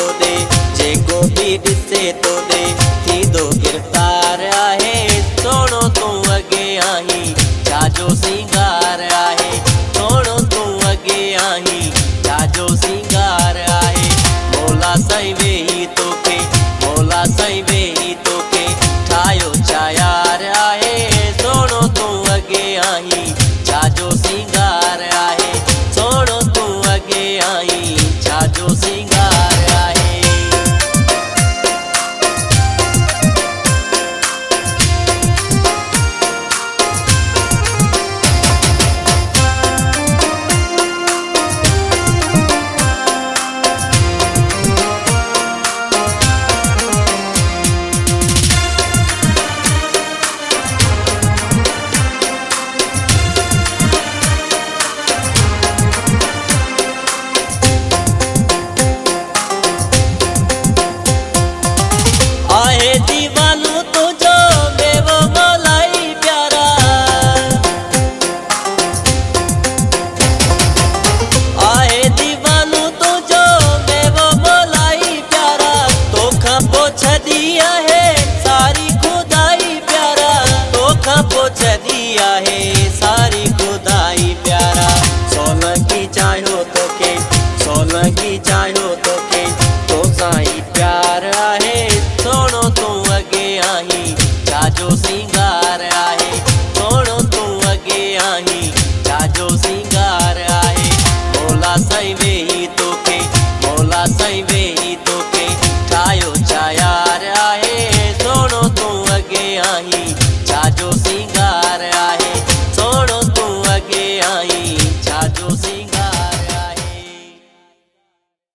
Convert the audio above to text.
तो दे जेको भी दिसे तो दे थी दो गिरफ्तार आहे सोनो तू अगे आई छाजो सिंगार आहे सोनो तू अगे आई छाजो सिंगार आहे मौला साईं वेही तोखे मौला साईं वेही तोखे ठाहियो छा यार आहे सोनो तू अगे आई छाजो सिंगार आहे सोनो तू अगे आई छाजो सिंगार आहे। आहे दीवानो तुझो मेवो मौलाई प्यारा आहे दीवानो तुझो मेवो मौलाई प्यारा तोखा पोछ दिया है सारी खुदाई प्यारा तोखा पोछ दिया है सारी खुदाई प्यारा सोन की चाहियो तोखे सोन की चाहियो तोखे तो साईं प्यार आहे सोनो तू अगे आई छाजो सिंगार आहे सोनो तू अगे आई छाजो सिंगार आहे मौला साईं वेही तोखे मौला साईं